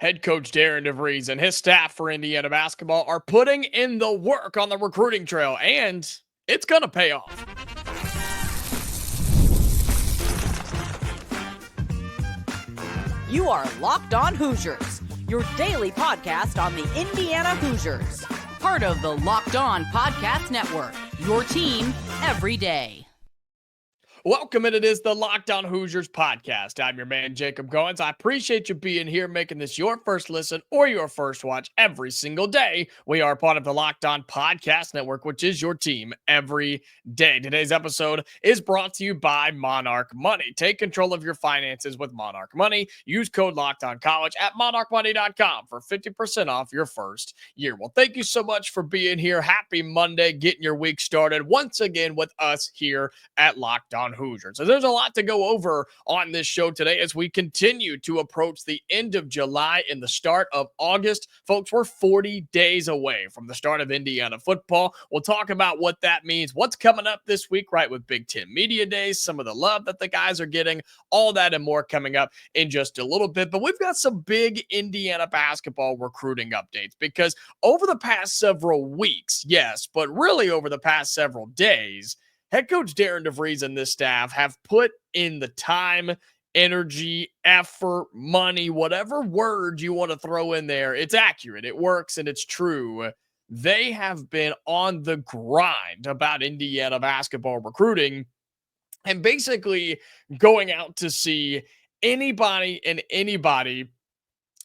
Head coach Darian Devries and his staff for Indiana basketball are putting in the work on the recruiting trail, and it's going to pay off. You are Locked On Hoosiers, your daily podcast on the Indiana Hoosiers. Part of the Locked On Podcast Network, your team every day. Welcome, and it is the Locked On Hoosiers podcast. I'm your man, Jacob Goins. I appreciate you being here, making this your first listen or your first watch every single day. We are part of the Locked On Podcast Network, which is your team every day. Today's episode is brought to you by Monarch Money. Take control of your finances with Monarch Money. Use code LOCKEDONCollege at monarchmoney.com for 50% off your first year. Well, thank you so much for being here. Happy Monday, getting your week started once again with us here at Locked On Hoosiers. So there's a lot to go over on this show today as we continue to approach the end of July and the start of August. Folks, we're 40 days away from the start of Indiana football. We'll talk about what that means, what's coming up this week, right, with Big Ten Media Days, some of the love that the guys are getting, all that and more coming up in just a little bit. But we've got some big Indiana basketball recruiting updates because over the past several weeks, yes, but really over the past several days, head coach Darian Devries and this staff have put in the time, energy, effort, money, whatever word you want to throw in there. It's accurate, it works, and it's true. They have been on the grind about Indiana basketball recruiting and basically going out to see anybody and anybody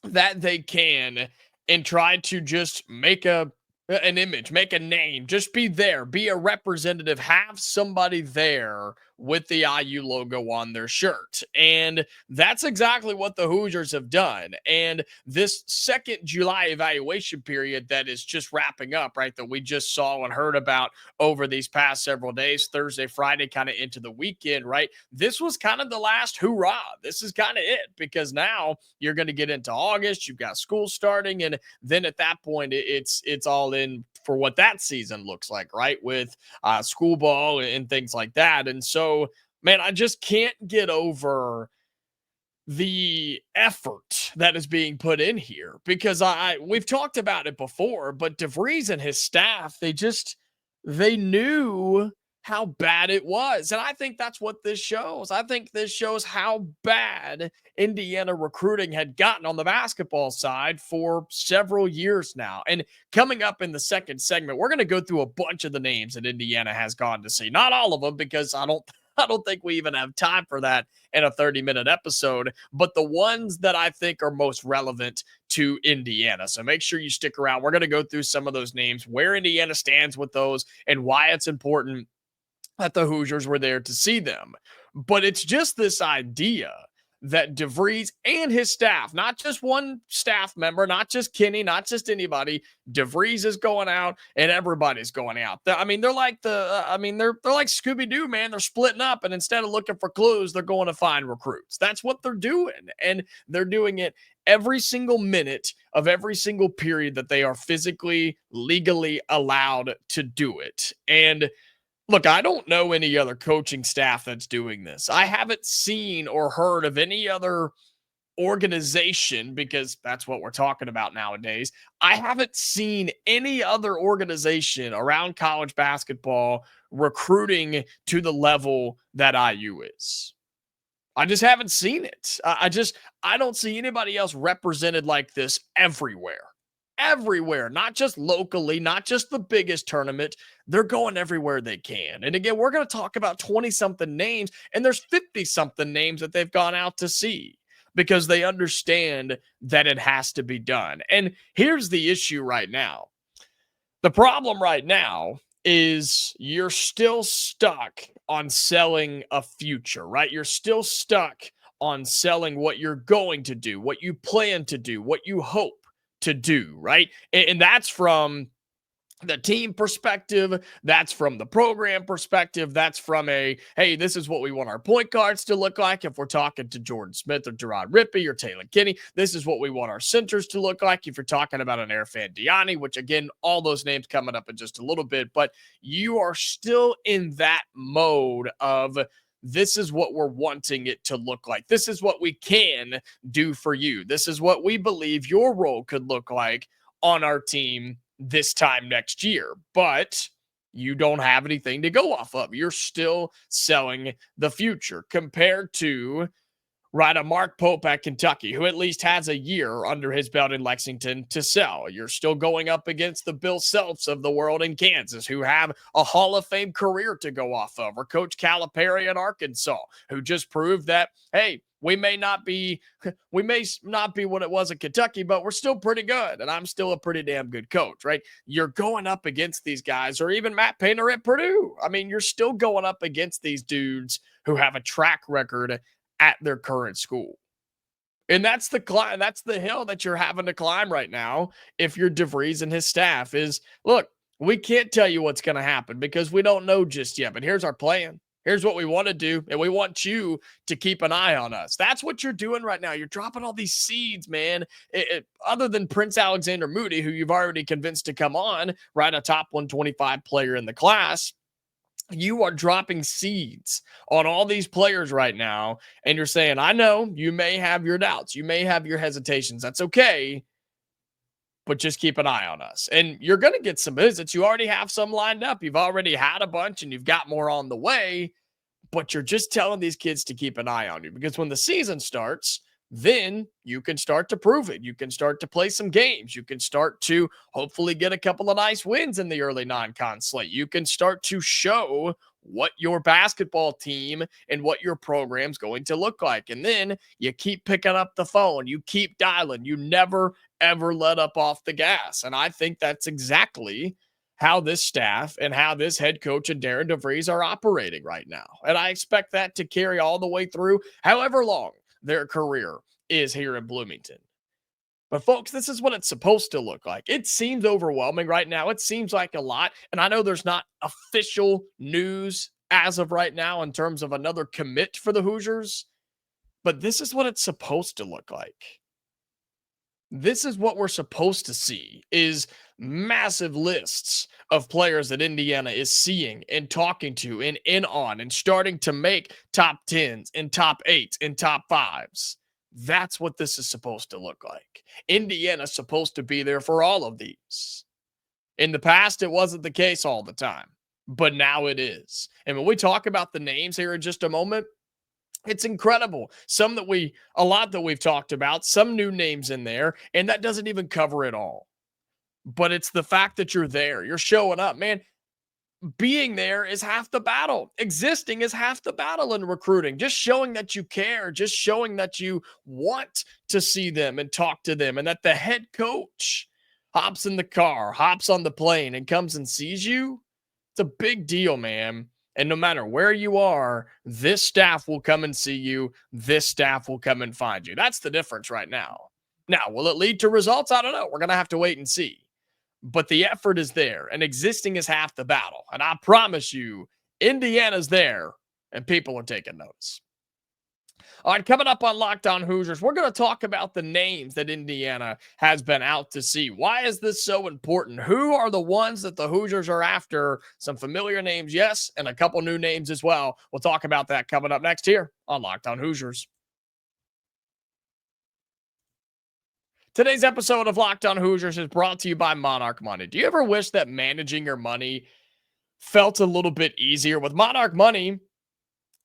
that they can and try to just make an image, make a name, just be there, be a representative, have somebody there with the IU logo on their shirt. And that's exactly what the Hoosiers have done. And this second July evaluation period that is just wrapping up, right, that we just saw and heard about over these past several days, Thursday, Friday, kind of into the weekend, right? This was kind of the last hoorah. This is kind of it, because now you're going to get into August, you've got school starting, and then at that point, it's all in for what that season looks like, right? With school ball and things like that. And so, man, I just can't get over the effort that is being put in here because we've talked about it before, but DeVries and his staff, they knew how bad it was. And I think that's what this shows. I think this shows how bad Indiana recruiting had gotten on the basketball side for several years now. And coming up in the second segment, we're going to go through a bunch of the names that Indiana has gone to see. Not all of them, because I don't think we even have time for that in a 30-minute episode, but the ones that I think are most relevant to Indiana. So make sure you stick around. We're going to go through some of those names, where Indiana stands with those, and why it's important that the Hoosiers were there to see them. But it's just this idea that DeVries and his staff, not just one staff member, not just Kenny, not just anybody, DeVries is going out and everybody's going out. I mean, they're like they're like Scooby-Doo, man. They're splitting up, and instead of looking for clues, they're going to find recruits. That's what they're doing. And they're doing it every single minute of every single period that they are physically, legally allowed to do it. And look, I don't know any other coaching staff that's doing this. I haven't seen or heard of any other organization, because that's what we're talking about nowadays. I haven't seen any other organization around college basketball recruiting to the level that IU is. I just haven't seen it. I don't see anybody else represented like this everywhere. Everywhere, not just locally, not just the biggest tournament. They're going everywhere they can. And again, we're going to talk about 20-something names, and there's 50-something names that they've gone out to see because they understand that it has to be done. And here's the issue right now. The problem right now is you're still stuck on selling a future, right? You're still stuck on selling what you're going to do, what you plan to do, what you hope to do, right? And that's from the team perspective, that's from the program perspective, that's from hey, this is what we want our point guards to look like if we're talking to Jordan Smith or Gerard Rippey or Taylor Kinney. This is what we want our centers to look like if you're talking about an Arafan Diane, which again, all those names coming up in just a little bit, but you are still in that mode of this is what we're wanting it to look like. This is what we can do for you. This is what we believe your role could look like on our team this time next year. But you don't have anything to go off of. You're still selling the future compared to, right, a Mark Pope at Kentucky, who at least has a year under his belt in Lexington to sell. You're still going up against the Bill Selfs of the world in Kansas, who have a Hall of Fame career to go off of, or Coach Calipari at Arkansas, who just proved that, hey, we may not be what it was at Kentucky, but we're still pretty good, and I'm still a pretty damn good coach, right? You're going up against these guys, or even Matt Painter at Purdue. I mean, you're still going up against these dudes who have a track record at their current school. And that's the climb, that's the hill that you're having to climb right now. If you're DeVries and his staff, is, look, we can't tell you what's going to happen because we don't know just yet, but here's our plan. Here's what we want to do, and we want you to keep an eye on us. That's what you're doing right now. You're dropping all these seeds, man. Other than Prince Alexander Moody, who you've already convinced to come on, right, a top 125 player in the class, you are dropping seeds on all these players right now, and you're saying, I know you may have your doubts, you may have your hesitations. That's okay, but just keep an eye on us. And you're going to get some visits. You already have some lined up. You've already had a bunch, and you've got more on the way, but you're just telling these kids to keep an eye on you, because when the season starts, then you can start to prove it. You can start to play some games. You can start to hopefully get a couple of nice wins in the early non-con slate. You can start to show what your basketball team and what your program's going to look like. And then you keep picking up the phone. You keep dialing. You never, ever let up off the gas. And I think that's exactly how this staff and how this head coach and Darian Devries are operating right now. And I expect that to carry all the way through however long their career is here in Bloomington. But folks, this is what it's supposed to look like. It seems overwhelming right now. It seems like a lot. And I know there's not official news as of right now in terms of another commit for the Hoosiers, but this is what it's supposed to look like. This is what we're supposed to see, is massive lists of players that Indiana is seeing and talking to and in on and starting to make top 10s and top 8s and top 5s. That's what this is supposed to look like. Indiana's supposed to be there for all of these. In the past, it wasn't the case all the time, but now it is. And when we talk about the names here in just a moment, it's incredible. A lot that we've talked about, some new names in there, and that doesn't even cover it all. But it's the fact that you're there. You're showing up, man. Being there is half the battle. Existing is half the battle in recruiting. Just showing that you care, just showing that you want to see them and talk to them, and that the head coach hops in the car, hops on the plane, and comes and sees you. It's a big deal, man. And no matter where you are, this staff will come and see you. This staff will come and find you. That's the difference right now. Now, will it lead to results? I don't know. We're going to have to wait and see. But the effort is there, and existing is half the battle. And I promise you, Indiana's there, and people are taking notice. All right, coming up on Locked On Hoosiers, we're going to talk about the names that Indiana has been out to see. Why is this so important? Who are the ones that the Hoosiers are after? Some familiar names, yes, and a couple new names as well. We'll talk about that coming up next here on Locked On Hoosiers. Today's episode of Locked On Hoosiers is brought to you by Monarch Money. Do you ever wish that managing your money felt a little bit easier? With Monarch Money,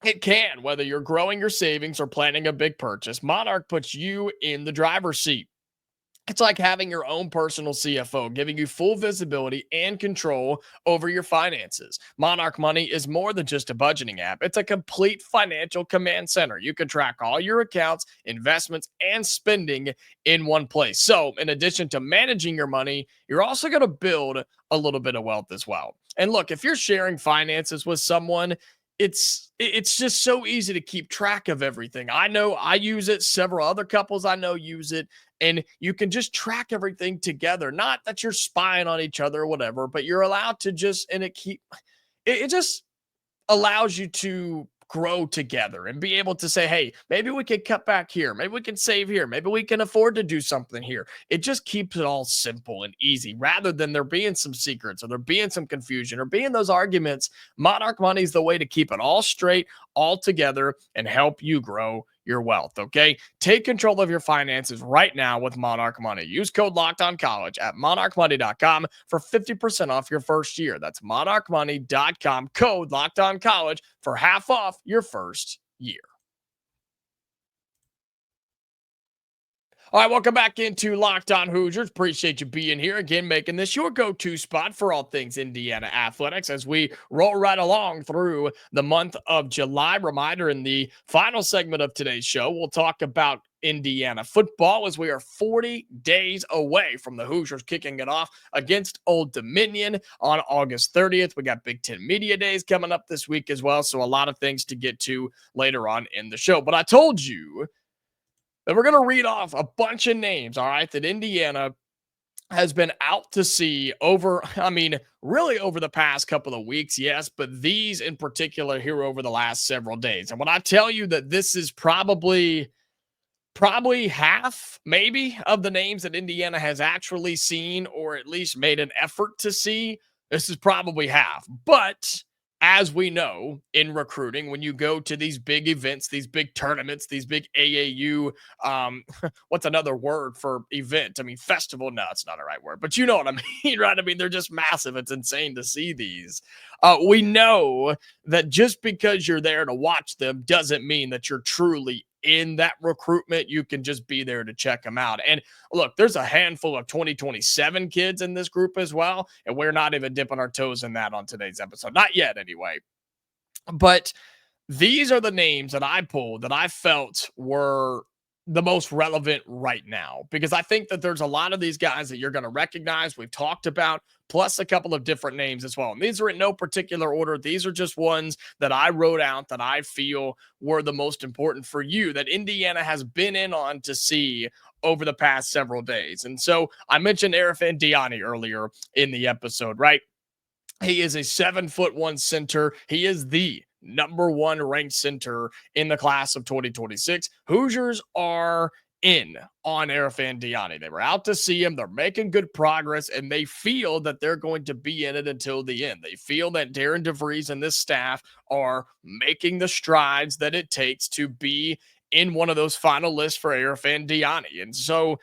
it can. Whether you're growing your savings or planning a big purchase, Monarch puts you in the driver's seat. It's like having your own personal CFO, giving you full visibility and control over your finances. Monarch Money is more than just a budgeting app. It's a complete financial command center. You can track all your accounts, investments, and spending in one place. So, in addition to managing your money, you're also going to build a little bit of wealth as well. And look, if you're sharing finances with someone, it's just so easy to keep track of everything. I know I use it. Several other couples I know use it. And you can just track everything together. Not that you're spying on each other or whatever, but you're allowed to just, and it just allows you to grow together and be able to say, hey, maybe we can cut back here. Maybe we can save here. Maybe we can afford to do something here. It just keeps it all simple and easy rather than there being some secrets or there being some confusion or being those arguments. Monarch Money is the way to keep it all straight, all together, and help you grow your wealth. Okay. Take control of your finances right now with Monarch Money. Use code LOCKEDONCollege at monarchmoney.com for 50% off your first year. That's monarchmoney.com, code LOCKEDONCollege for half off your first year. All right, welcome back into Locked On Hoosiers. Appreciate you being here again, making this your go-to spot for all things Indiana athletics as we roll right along through the month of July. Reminder, in the final segment of today's show, we'll talk about Indiana football as we are 40 days away from the Hoosiers kicking it off against Old Dominion on August 30th. We got Big Ten Media Days coming up this week as well, so a lot of things to get to later on in the show. But I told you that we're going to read off a bunch of names, all right, that Indiana has been out to see over, really over the past couple of weeks, yes, but these in particular here over the last several days. And when I tell you that this is probably half, maybe, of the names that Indiana has actually seen or at least made an effort to see, this is probably half. But as we know in recruiting, when you go to these big events, these big tournaments, these big AAU, what's another word for event? Festival. No, it's not a right word, but you know what I mean, right? They're just massive. It's insane to see these. We know that just because you're there to watch them doesn't mean that you're truly in that recruitment. You can just be there to check them out. And look, there's a handful of 2027 kids in this group as well, and we're not even dipping our toes in that on today's episode. Not yet, anyway. But these are the names that I pulled that I felt were the most relevant right now, because I think that there's a lot of these guys that you're going to recognize, we've talked about, plus a couple of different names as well. And these are in no particular order. These are just ones that I wrote out that I feel were the most important for you, that Indiana has been in on to see over the past several days. And so I mentioned Arafan earlier in the episode, right? He is a 7'1" center. He is the number one ranked center in the class of 2026. Hoosiers are in on Arafan. They were out to see him. They're making good progress, and they feel that they're going to be in it until the end. They feel that Darian Devries and this staff are making the strides that it takes to be in one of those final lists for Arafan. And so,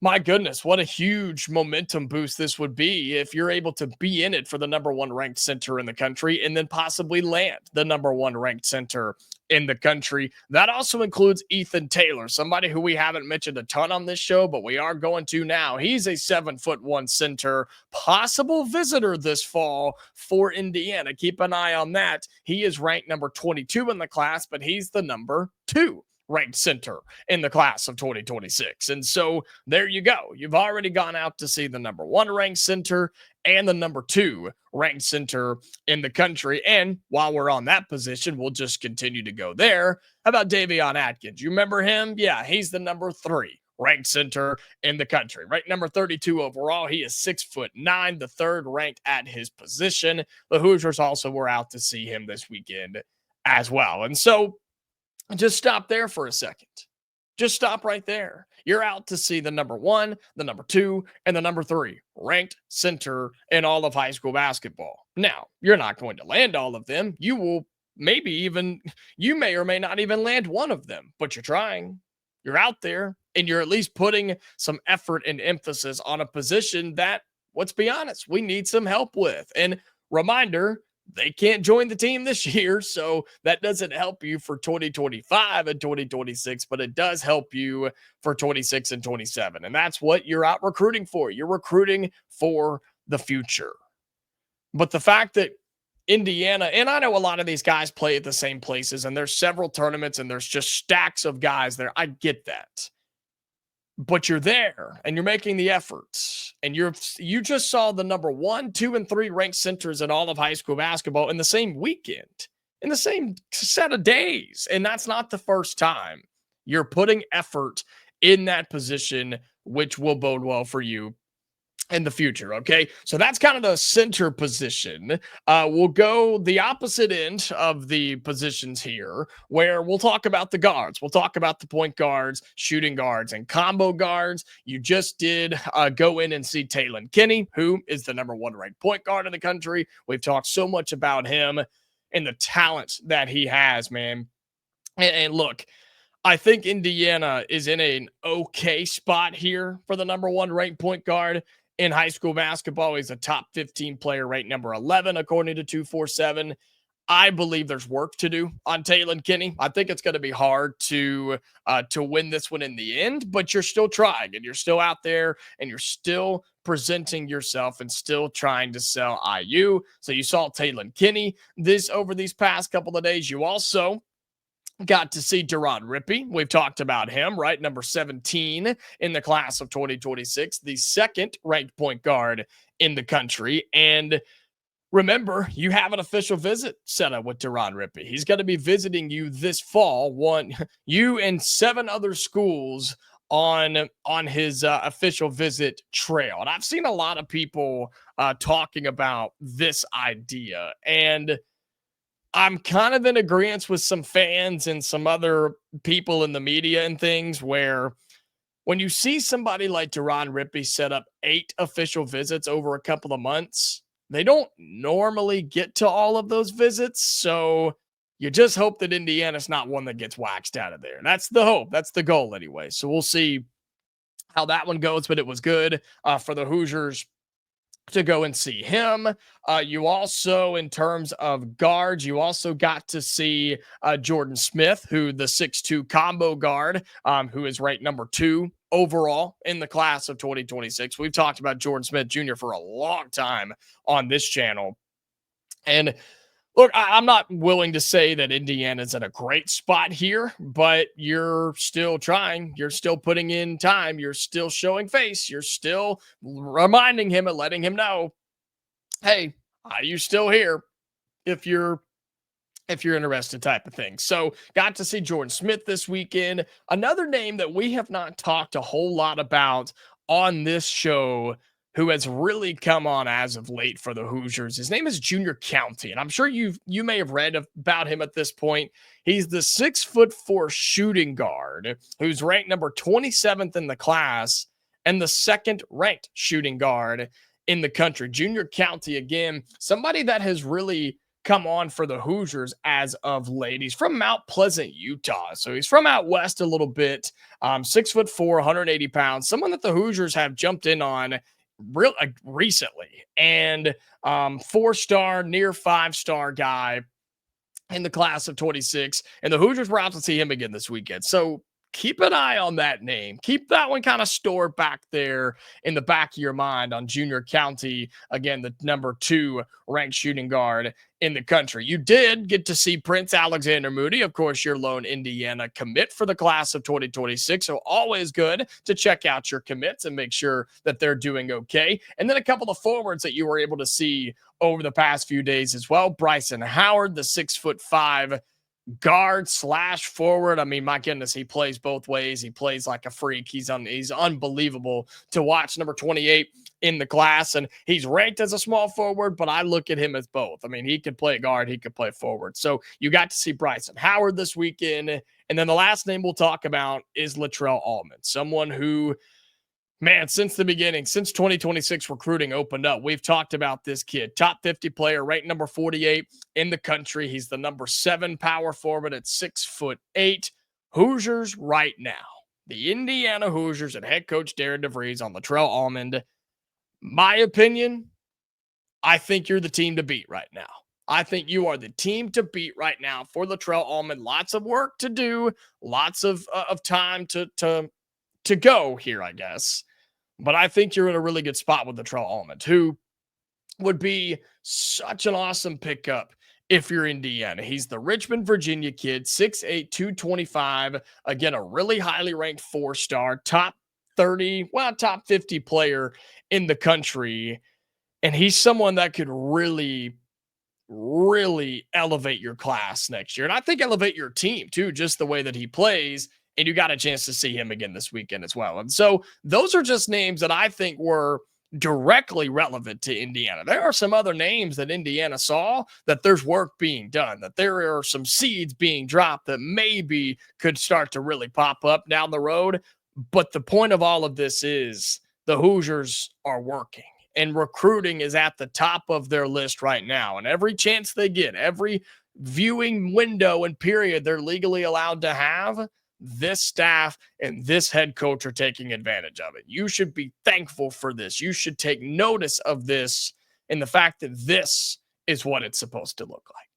my goodness, what a huge momentum boost this would be if you're able to be in it for the number one ranked center in the country and then possibly land the number one ranked center in the country. That also includes Ethan Taylor, somebody who we haven't mentioned a ton on this show, but we are going to now. He's a 7'1" center, possible visitor this fall for Indiana. Keep an eye on that. He is ranked number 22 in the class, but he's the number 2 ranked center in the class of 2026. And so there you go. You've already gone out to see the number 1 ranked center and the number 2 ranked center in the country. And while we're on that position, we'll just continue to go there. How about Davion Atkins? You remember him? Yeah, he's the number 3 ranked center in the country. Ranked number 32 overall. He is 6'9", the 3rd ranked at his position. The Hoosiers also were out to see him this weekend as well. And so just stop there for a second. Just stop right there. You're out to see the number 1, the number 2, and the number 3 ranked center in all of high school basketball. Now, you're not going to land all of them. You may or may not even land one of them, but you're trying. You're out there, and you're at least putting some effort and emphasis on a position that, let's be honest, we need some help with. And reminder, they can't join the team this year, so that doesn't help you for 2025 and 2026, but it does help you for 26 and 27. And that's what you're out recruiting for. You're recruiting for the future. But the fact that Indiana, and I know a lot of these guys play at the same places, and there's several tournaments, and there's just stacks of guys there. I get that. But you're there and you're making the efforts, and you just saw the number 1, 2, and 3 ranked centers in all of high school basketball in the same weekend, in the same set of days. And that's not the first time. You're putting effort in that position, which will bode well for you in the future. Okay. So that's kind of the center position. We'll go the opposite end of the positions here, where we'll talk about the guards. We'll talk about the point guards, shooting guards, and combo guards. You just did go in and see Taylon Kinney, who is the number one ranked point guard in the country. We've talked so much about him and the talent that he has, man. And look, I think Indiana is in an okay spot here for the number one ranked point guard in high school basketball. He's a top 15 player, ranked number 11, according to 247. I believe there's work to do on Taylon Kinney. I think it's going to be hard to win this one in the end, but you're still trying and you're still out there and you're still presenting yourself and still trying to sell IU. So you saw Taylon Kinney over these past couple of days. You also got to see Darian Devries. We've talked about him, right? Number 17 in the class of 2026, the second ranked point guard in the country. And remember, you have an official visit set up with Darian Devries. He's going to be visiting you this fall, you and 7 other schools on his official visit trail. And I've seen a lot of people talking about this idea, and I'm kind of in agreement with some fans and some other people in the media and things, where when you see somebody like Darian Devries set up 8 official visits over a couple of months, they don't normally get to all of those visits. So you just hope that Indiana's not one that gets waxed out of there. That's the hope. That's the goal anyway. So we'll see how that one goes, but it was good for the Hoosiers to go and see him. You also, in terms of guards, you also got to see Jordan Smith, who the 6'2 combo guard, who is ranked number 2 overall in the class of 2026. We've talked about Jordan Smith Jr. for a long time on this channel. And look, I'm not willing to say that Indiana's in a great spot here, but you're still trying. You're still putting in time. You're still showing face. You're still reminding him and letting him know, hey, you're still here if you're interested, type of thing. So got to see Jordan Smith this weekend. Another name that we have not talked a whole lot about on this show, who has really come on as of late for the Hoosiers. His name is Junior County, and I'm sure you may have read about him at this point. He's the 6'4" shooting guard who's ranked number 27th in the class and the second ranked shooting guard in the country. Junior County, again, somebody that has really come on for the Hoosiers as of late. He's from Mount Pleasant, Utah, so he's from out west a little bit. 6'4", 180 pounds, someone that the Hoosiers have jumped in on recently, and 4-star, near 5-star guy in the class of 26, and the Hoosiers were out to see him again this weekend. So keep an eye on that name. Keep that one kind of stored back there in the back of your mind on Junior County, again, the number 2 ranked shooting guard in the country. You did get to see Prince Alexander Moody, of course, your lone Indiana commit for the class of 2026. So always good to check out your commits and make sure that they're doing okay. And then a couple of forwards that you were able to see over the past few days as well. Bryson Howard, the 6'5" guard / forward. I mean, my goodness, he plays both ways. He plays like a freak. He's unbelievable to watch. Number 28 in the class, and he's ranked as a small forward, but I look at him as both. I mean, he could play guard, he could play forward. So you got to see Bryson Howard this weekend. And then the last name we'll talk about is Latrell Allmond, someone who, man, since the beginning, since 2026 recruiting opened up, we've talked about this kid. Top 50 player, ranked number 48 in the country. He's the number 7 power forward at 6'8". Hoosiers right now. The Indiana Hoosiers and head coach Darian Devries on Latrell Allmond. My opinion, I think you're the team to beat right now. I think you are the team to beat right now for Latrell Allmond. Lots of work to do, lots of time to go here, I guess. But I think you're in a really good spot with Latrell Allmond, who would be such an awesome pickup if you're Indiana. He's the Richmond, Virginia kid, 6'8", 225. Again, a really highly ranked 4-star, top 50 player in the country. And he's someone that could really, really elevate your class next year. And I think elevate your team too, just the way that he plays. And you got a chance to see him again this weekend as well. And so those are just names that I think were directly relevant to Indiana. There are some other names that Indiana saw that there's work being done, that there are some seeds being dropped that maybe could start to really pop up down the road. But the point of all of this is the Hoosiers are working, and recruiting is at the top of their list right now. And every chance they get, every viewing window and period they're legally allowed to have, this staff and this head coach are taking advantage of it. You should be thankful for this. You should take notice of this and the fact that this is what it's supposed to look like.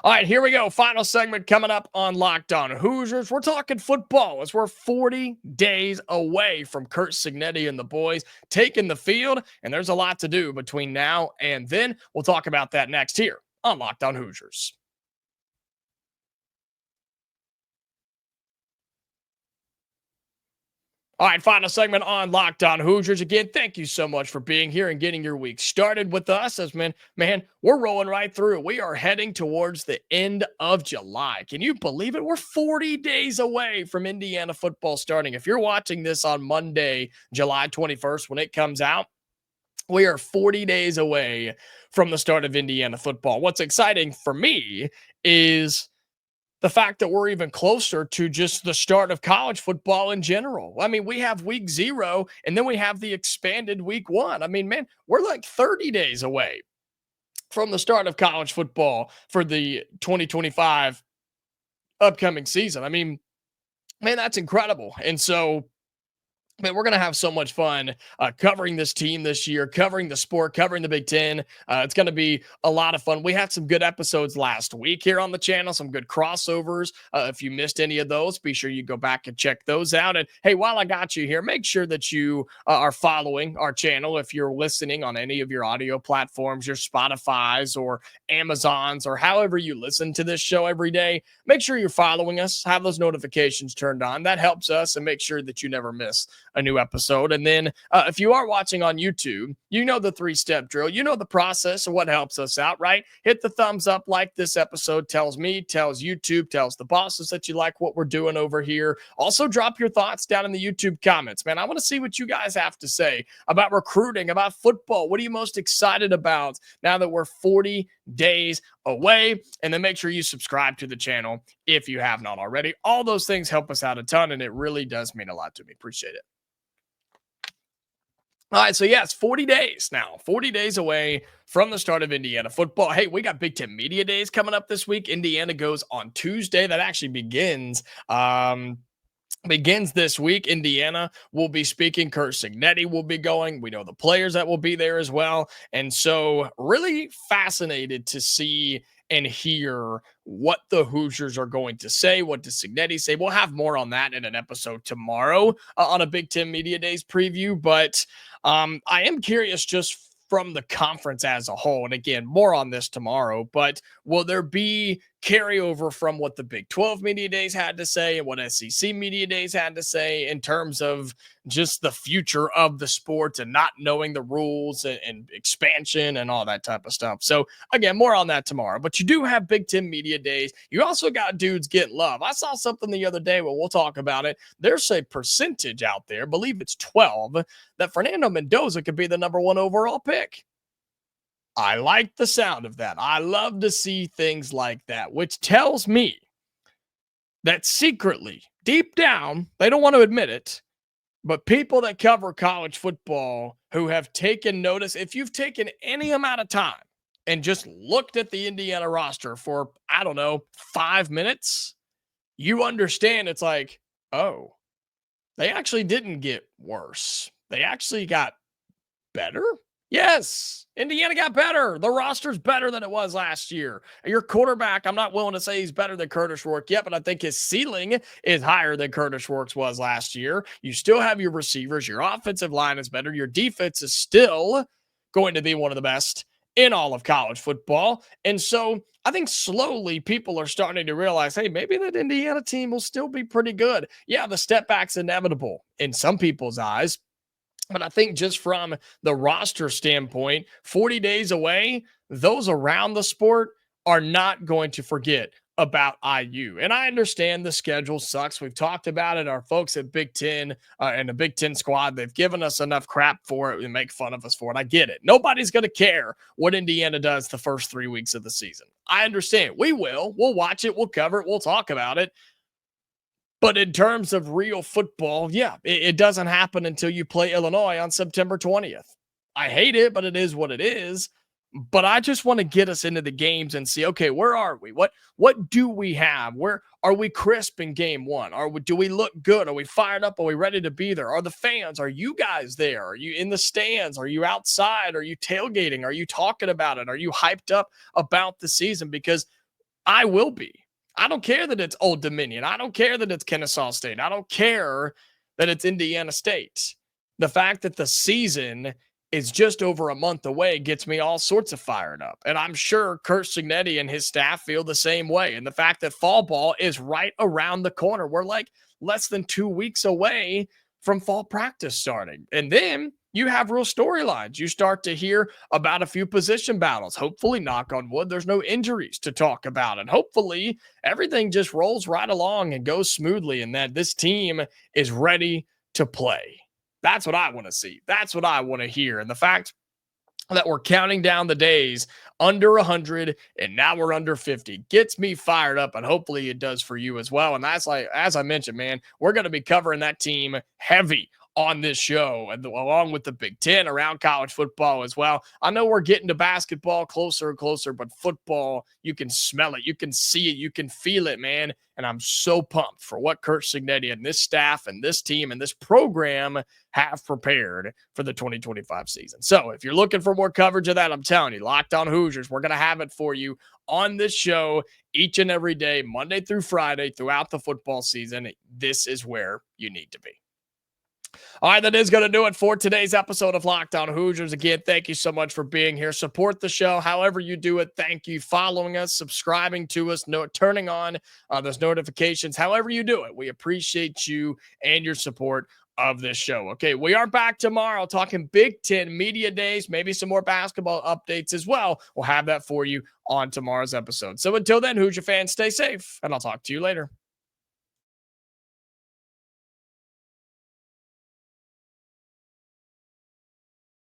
All right, here we go. Final segment coming up on Locked On Hoosiers. We're talking football as we're 40 days away from Curt Cignetti and the boys taking the field, and there's a lot to do between now and then. We'll talk about that next here on Locked On Hoosiers. All right, final segment on Locked On Hoosiers. Again, thank you so much for being here and getting your week started with us. As man, we're rolling right through. We are heading towards the end of July. Can you believe it? We're 40 days away from Indiana football starting. If you're watching this on Monday, July 21st, when it comes out, we are 40 days away from the start of Indiana football. What's exciting for me is the fact that we're even closer to just the start of college football in general. I mean, we have week 0, and then we have the expanded week 1. I mean, man, we're like 30 days away from the start of college football for the 2025 upcoming season. I mean, man, that's incredible. And so, man, we're going to have so much fun covering this team this year, covering the sport, covering the Big Ten. It's going to be a lot of fun. We had some good episodes last week here on the channel, some good crossovers. If you missed any of those, be sure you go back and check those out. And hey, while I got you here, make sure that you are following our channel. If you're listening on any of your audio platforms, your Spotify's or Amazon's, or however you listen to this show every day, make sure you're following us, have those notifications turned on. That helps us, and make sure that you never miss a new episode. And then if you are watching on YouTube, you know the 3-step drill. You know the process of what helps us out, right? Hit the thumbs up like this episode tells me, tells YouTube, tells the bosses that you like what we're doing over here. Also, drop your thoughts down in the YouTube comments. Man, I want to see what you guys have to say about recruiting, about football. What are you most excited about now that we're 40 days away? And then make sure you subscribe to the channel if you have not already. All those things help us out a ton, and it really does mean a lot to me. Appreciate it. All right, so yes, 40 days now, 40 days away from the start of Indiana football. Hey, we got Big Ten Media Days coming up this week. Indiana goes on Tuesday. That actually begins this week. Indiana will be speaking. Curt Cignetti will be going. We know the players that will be there as well. And so really fascinated to see and hear what the Hoosiers are going to say. What does Cignetti say? We'll have more on that in an episode tomorrow on a Big Ten Media Days preview. But I am curious just from the conference as a whole. And again, more on this tomorrow, but will there be carryover from what the Big 12 Media Days had to say and what SEC Media Days had to say in terms of just the future of the sport and not knowing the rules and expansion and all that type of stuff? So again, more on that tomorrow, but you do have Big Ten Media Days. You also got dudes getting love. I saw something the other day, but we'll talk about it. There's a percentage out there, I believe it's 12, that Fernando Mendoza could be the number 1 overall pick. I like the sound of that. I love to see things like that, which tells me that secretly, deep down, they don't want to admit it, but people that cover college football who have taken notice, if you've taken any amount of time and just looked at the Indiana roster for, 5 minutes, you understand it's like, oh, they actually didn't get worse. They actually got better. Yes, Indiana got better. The roster's better than it was last year. Your quarterback, I'm not willing to say he's better than Curtis Rourke yet, but I think his ceiling is higher than Curtis Rourke's was last year. You still have your receivers. Your offensive line is better. Your defense is still going to be one of the best in all of college football. And so I think slowly people are starting to realize, hey, maybe that Indiana team will still be pretty good. Yeah, the step back's inevitable in some people's eyes. But I think just from the roster standpoint, 40 days away, those around the sport are not going to forget about IU. And I understand the schedule sucks. We've talked about it. Our folks at Big Ten and the Big Ten squad, they've given us enough crap for it and make fun of us for it. I get it. Nobody's going to care what Indiana does the first 3 weeks of the season. I understand. We will. We'll watch it. We'll cover it. We'll talk about it. But in terms of real football, yeah, it doesn't happen until you play Illinois on September 20th. I hate it, but it is what it is. But I just want to get us into the games and see, okay, where are we? What do we have? Where are we crisp in game one? Do we look good? Are we fired up? Are we ready to be there? Are the fans? Are you guys there? Are you in the stands? Are you outside? Are you tailgating? Are you talking about it? Are you hyped up about the season? Because I will be. I don't care that it's Old Dominion. I don't care that it's Kennesaw State. I don't care that it's Indiana State. The fact that the season is just over a month away gets me all sorts of fired up. And I'm sure Kurt Cignetti and his staff feel the same way. And the fact that fall ball is right around the corner. We're like less than 2 weeks away from fall practice starting. And then you have real storylines. You start to hear about a few position battles. Hopefully, knock on wood, there's no injuries to talk about. And hopefully everything just rolls right along and goes smoothly and that this team is ready to play. That's what I want to see. That's what I want to hear. And the fact that we're counting down the days under 100 and now we're under 50 gets me fired up, and hopefully it does for you as well. And that's like, as I mentioned, man, we're going to be covering that team heavy on this show, and along with the Big Ten around college football as well. I know we're getting to basketball closer and closer, but football, you can smell it, you can see it, you can feel it, man. And I'm so pumped for what Kurt Cignetti and this staff and this team and this program have prepared for the 2025 season. So if you're looking for more coverage of that, I'm telling you, Locked On Hoosiers, we're going to have it for you on this show each and every day, Monday through Friday, throughout the football season. This is where you need to be. All right, that is going to do it for today's episode of Locked On Hoosiers. Again, thank you so much for being here. Support the show however you do it. Thank you. Following us, subscribing to us, turning on those notifications, however you do it. We appreciate you and your support of this show. Okay, we are back tomorrow talking Big Ten Media Days, maybe some more basketball updates as well. We'll have that for you on tomorrow's episode. So until then, Hoosier fans, stay safe, and I'll talk to you later.